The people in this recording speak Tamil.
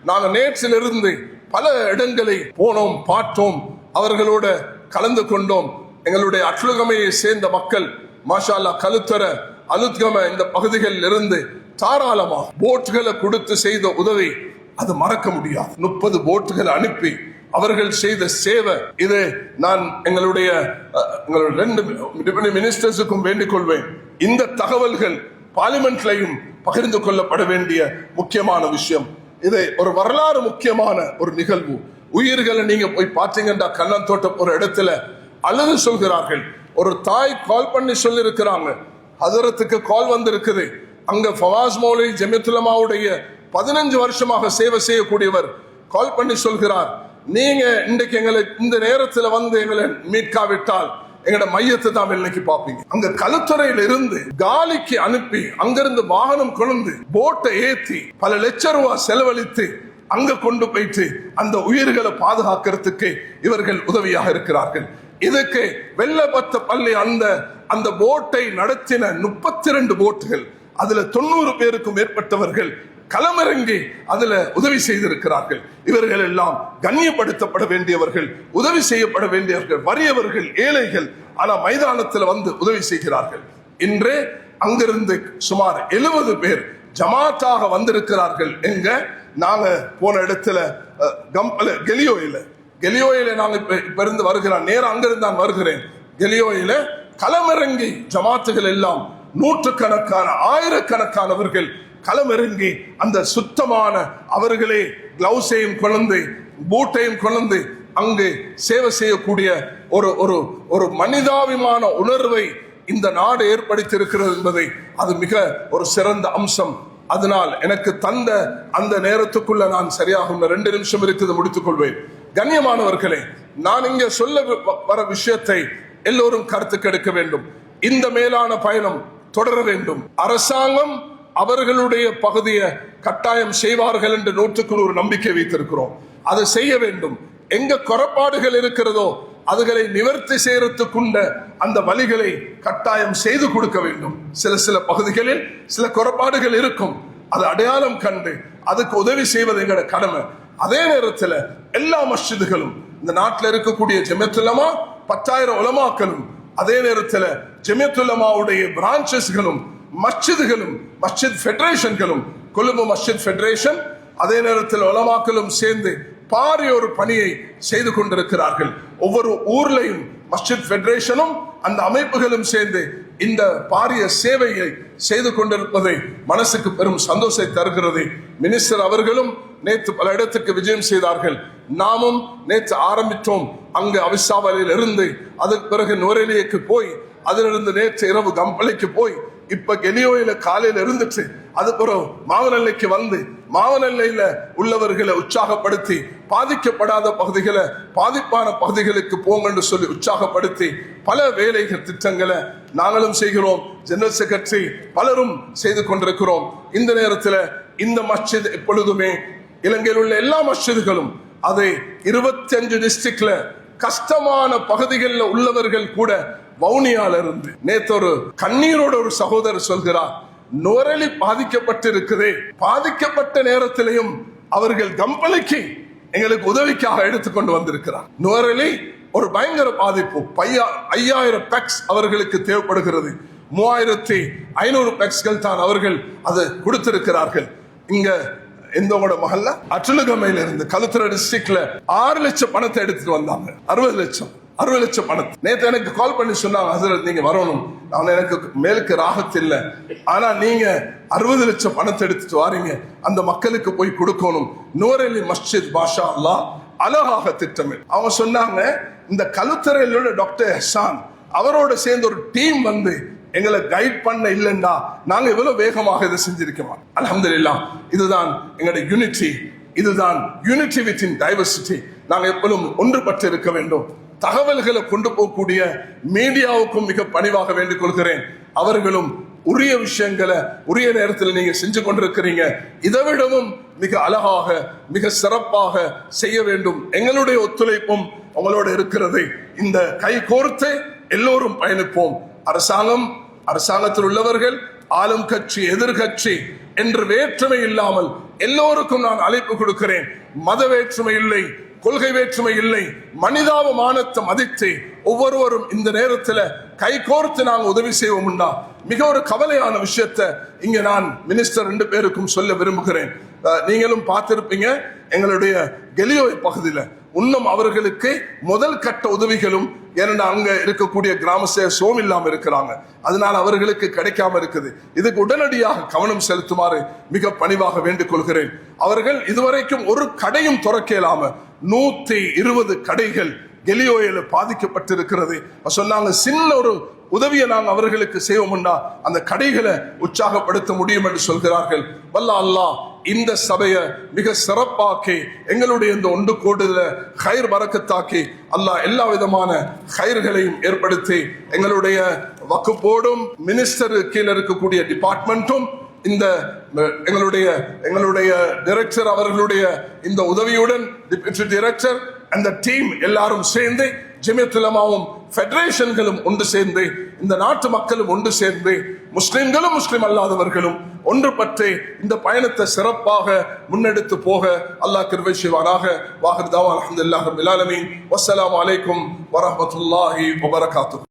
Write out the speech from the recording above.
நாங்கள் நேற்றிலிருந்து பல இடங்களை போனோம், பார்த்தோம், அவர்களோட கலந்து கொண்டோம். எங்களுடைய அட்லுகமையை சேர்ந்த மக்கள் மாஷா அல்லாஹ் கலுத்தர அலுத்கம இந்த பகுதிகளில் இருந்து தாராளமாக போட்டுகளை கொடுத்து செய்த உதவி அது மறக்க முடியாது. 30 போட்டுகளை அனுப்பி அவர்கள் செய்த சேவை இது நான் எங்களுடைய 2 மினிஸ்டர்ஸுக்கும் வேண்டிக் கொள்வேன். இந்த தகவல்கள் பார்லிமெண்ட்லையும் பகிர்ந்து கொள்ளப்பட வேண்டிய முக்கியமான விஷயம். இது ஒரு வரலாறு முக்கியமான ஒரு நிகழ்வு. உயிர்களை நீங்க போய் பார்த்தீங்கன்னா கண்ணந்தோட்டம் ஒரு இடத்துல அழுது சொல்கிறார்கள். ஒரு தாய் கால் பண்ணி சொல்லி இருக்கிறாங்க, ஹதரத்துக்கு கால் வந்திருக்குது. அங்க ஃபவாஸ் மௌலவி ஜமியத்துலமாவுடைய 15 வருஷமாக சேவை செய்யக்கூடியவர் கால் பண்ணி சொல்கிறார், நீங்க இன்றைக்கு எங்களை இந்த நேரத்தில் வந்து எங்களை மீட்காவிட்டால் எங்களோட மையத்தை தான் இன்னைக்கு பார்ப்பீங்க. அங்க கலுத்துறையில இருந்து காலிக்கு அனுப்பி அங்கிருந்து வாகனம் கொண்டு போட்டை ஏத்தி பல லட்சம் ரூபாய் செலவழித்து அங்க கொண்டு போயிட்டு அந்த உயிர்களை பாதுகாக்கிறதுக்கு இவர்கள் உதவியாக இருக்கிறார்கள். இதுக்கு வெள்ளபத்த பள்ளி அந்த போட்டை நடத்தின 32 போட்டுகள், அதுல 90 பேருக்கும் மேற்பட்டவர்கள் களமிறங்கி அதுல உதவி செய்திருக்கிறார்கள். இவர்கள் எல்லாம் கண்ணியப்படுத்தப்பட வேண்டியவர்கள், உதவி செய்யப்பட வேண்டியவர்கள், வறியவர்கள், ஏழைகள். ஆனா மைதானத்தில் வந்து உதவி செய்கிறார்கள். இன்று அங்கிருந்து சுமார் 70 பேர் ஜமாத்தாக வந்திருக்கிறார்கள். எங்க நாங்க போன இடத்துல கெலியோயில நாங்க இப்ப இருந்து வருகிறோம். நேரம் அங்கிருந்து நான் வருகிறேன். கெலியோயில களமிறங்கி ஜமாத்துகள் எல்லாம் நூற்றுக்கணக்கான ஆயிரக்கணக்கானவர்கள் களமிறங்கி அந்த சுத்தமான அவர்களே கிளவுஸையும் கொண்டு பூட்டையும் கொண்டு அங்கு சேவை செய்யக்கூடிய ஒரு மனிதாபிமான உணர்வை இந்த நாடு ஏற்படுத்தியிருக்கிறது என்பதை அது மிக ஒரு சிறந்த அம்சம். அதனால் எனக்கு தந்த அந்த நேரத்துக்குள்ள நான் சரியாக 2 நிமிஷம் இருக்குது, முடித்துக் கொள்வேன். கண்ணியமானவர்களே, நான் இங்க சொல்ல வர விஷயத்தை எல்லோரும் கருத்துக்கு எடுக்க வேண்டும். இந்த மேலான பயணம் தொடர வேண்டும். அரசாங்கம் அவர்களுடைய பகுதியை கட்டாயம் செய்வார்கள் என்று 100% நம்பிக்கை வைத்திருக்கிறோம். அதை செய்ய வேண்டும். எங்க குறைபாடுகள் இருக்கிறதோ அதுகளை நிவர்த்தி செய்யறதுக்குண்ட அந்த வழிகளை கட்டாயம் செய்து கொடுக்க வேண்டும். சில பகுதிகளில் சில குறைபாடுகள் இருக்கும், அது அடையாளம் கண்டு அதுக்கு உதவி செய்வது எங்களோட கடமை. அதே நேரத்தில் எல்லா மஸ்ஜிதுகளும், இந்த நாட்டில் இருக்கக்கூடிய ஜமியத்துல்லமா 10,000 உலமாக்களும், அதே நேரத்தில் ஜமியத்துல்லமாவுடைய பிரான்சஸ்களும், மஸ்ஜிதுகளும், மஸ்ஜித் ஃபெடரேஷன்களும், கொழும்பு மஸ்ஜித் ஃபெடரேஷன், அதே நேரத்தில் உலமாக்களும் சேர்ந்து பாரிய ஒரு பணியை செய்து கொண்டிருக்கிறார்கள். ஒவ்வொரு ஊர்லையும் மஸ்ஜித் ஃபெடரேஷனும் அந்த அமைப்புகளும் சேர்ந்து இந்த பாரிய சேவையை செய்து கொண்டிருப்பதை மனசுக்கு பெரும் சந்தோஷத்தை தருகிறது. மினிஸ்டர் அவர்களும் நேற்று பல இடத்துக்கு விஜயம் செய்தார்கள். நாமும் நேற்று ஆரம்பித்தோம். அங்கு அவிசாவலில் இருந்து அதற்கு பிறகு நுவரெலியக்கு போய், அதிலிருந்து நேற்று இரவு கம்பளைக்கு போய், இப்ப கெலியோயில காலையில இருந்துச்சு, அது பிறகு மாவனல்லைக்கு வந்து மாவனல்லையில உள்ளவர்களை உற்சாகப்படுத்தி பாதிக்கப்படாத பகுதிகளை பாதிப்பான பகுதிகளுக்கு போங்கன்னு சொல்லி உற்சாகப்படுத்தி பல வேலைகள் திட்டங்களை நாங்களும் செய்கிறோம். ஜெனரல் செக்ரட்டரி பலரும் செய்து கொண்டிருக்கிறோம். இந்த நேரத்தில் இந்த மஸ்ஜித் எப்பொழுதுமே இலங்கையில் உள்ள எல்லா மஸ்ஜிதுகளும், அதை 25 டிஸ்ட்ரிக்ட்ல கஷ்டமான பகுதிகளில் உள்ளவர்கள் கூட வவுனியால இருந்து நேற்று ஒரு கண்ணீரோட ஒரு சகோதரர் சொல்கிறார், நுவரெலி பாதிக்கப்பட்டிருக்குதே, பாதிக்கப்பட்ட நேரத்திலையும் அவர்கள் கம்பளைக்கு எங்களுக்கு உதவிக்காக எடுத்துக்கொண்டு வந்திருக்கிறார். நுவரெலி ஒரு பயங்கர பாதிப்பு. 5000 பேக்ஸ் அவர்களுக்கு தேவைப்படுகிறது. 3500 பேக்ஸ்கள் தான் அவர்கள் அதை கொடுத்திருக்கிறார்கள். இங்க எந்தோட மகல்ல அட்டுலுகமையில இருந்து கலுத்துறை டிஸ்ட்ரிக்ட்ல 6 லட்சம் பணத்தை எடுத்துட்டு வந்தாங்க. 60 லட்சம் பணத்தை. நேற்று எனக்கு கால் பண்ணி சொன்னாங்க, ஹசரத் நீங்க வரணும், நான் எனக்கு மேலுக்கு ராகத்து இல்லை, ஆனா நீங்க 60 லட்சம் பணத்தை எடுத்துட்டு வாரீங்க, அந்த மக்களுக்கு போய் கொடுக்கணும். நுவரெலி மஸ்ஜித் பாஷா அல்லாஹ் அழகாக திட்டமிட்டு அவங்க சொன்னாங்க, இந்த கலுத்துறையிலோட டாக்டர் ஹசான் அவரோட சேர்ந்து ஒரு டீம் வந்து எங்களை கைட் பண்ண இல்லைண்டா நாங்க இவ்வளவு வேகமாக இதை செஞ்சிருக்கோம். அல்ஹம்துலில்லாஹ், இதுதான் எங்களுடைய யூனிட்டி, இதுதான் யூனிட்டி வித்தின் டைவர்சிட்டி. நாங்க எப்பொழுதும் ஒன்றுபட்டு இருக்க வேண்டும். தகவல்களை கொண்டு போகக்கூடிய மீடியாவுக்கும் மிக பணிவாக வேண்டிக் கொள்கிறேன். அவர்களும் உரிய விஷயங்களை உரிய நேரத்தில் நீங்க செஞ்சு கொண்டிருக்கிறீங்க. இதை விடவும் மிக அழகாக மிக சிறப்பாக செய்ய வேண்டும். எங்களுடைய ஒத்துழைப்பும் உங்களோட இருக்கிறது. இந்த கை கோர்த்து எல்லோரும் பயணிப்போம். அரசாங்கத்தில் உள்ளவர்கள், ஆளும் கட்சி, எதிர்கட்சி என்று வேற்றுமை இல்லாமல் எல்லோருக்கும் நான் அழைப்பு கொடுக்கிறேன். மத வேற்றுமை இல்லை, கொள்கை வேற்றுமை இல்லை, மனிதாபமானத்தை மதித்து ஒவ்வொருவரும் இந்த நேரத்தில் கைகோர்த்து நாங்கள் உதவி செய்வோம்னா மிக ஒரு கவலையான விஷயத்தை இங்க நான் மினிஸ்டர் 2 பேருக்கும் சொல்ல விரும்புகிறேன். நீங்களும் பார்த்திருப்பீங்க, எங்களுடைய கெலியோய் பகுதியில் இன்னும் அவர்களுக்கு முதல் கட்ட உதவிகளும், ஏன்னா அங்க இருக்கக்கூடிய கிராம சோம் இல்லாம இருக்கிறாங்க, அதனால அவர்களுக்கு கிடைக்காம இருக்குது. இதுக்கு உடனடியாக கவனம் செலுத்துமாறு மிக பணிவாக வேண்டிக் கொள்கிறேன். அவர்கள் இதுவரைக்கும் ஒரு கடையும் திறக்க இயலாம 120 கடைகள் கெலியோயில பாதிக்கப்பட்டிருக்கிறது. சொன்னாங்க, சின்ன ஒரு உதவியை நாங்கள் அவர்களுக்கு செய்வோம்னா அந்த கடைகளை உற்சாகப்படுத்த முடியும் என்று சொல்கிறார்கள். வல்ல அல்லாஹ் இந்த சபையை மிக சிறப்பாக்கி எங்களுடைய இந்த ஒன்று கோடுல கயிர் வரக்கத்தாக்கி அல்லாஹ் எல்லா விதமான கயிர்களையும் ஏற்படுத்தி எங்களுடைய வக்குப்போடும் மினிஸ்டர் கீழே இருக்கக்கூடிய டிபார்ட்மெண்ட்டும் இந்த எங்களுடைய டைரக்டர் அவர்களுடைய இந்த உதவியுடன் டிப்யூட்டி டைரக்டர் அந்த டீம் எல்லாரும் சேர்ந்து ஜமியத்துல் உலமாவும் ஃபெடரேஷன்களும் ஒன்று சேர்ந்து இந்த நாட்டு மக்களும் ஒன்று சேர்ந்து முஸ்லிம்களும் முஸ்லிம் அல்லாதவர்களும் ஒன்றுபட்டு இந்த பயணத்தை சிறப்பாக முன்னெடுத்து போக அல்லாஹ் கிருபை செய்வானாக. வாஹிர் தாவா அல்ஹம்துலில்லாஹி ரப்பில் ஆலமீன். வஸ்ஸலாமு அலைக்கும் வரஹ்மத்துல்லாஹி வபரகாத்துஹு.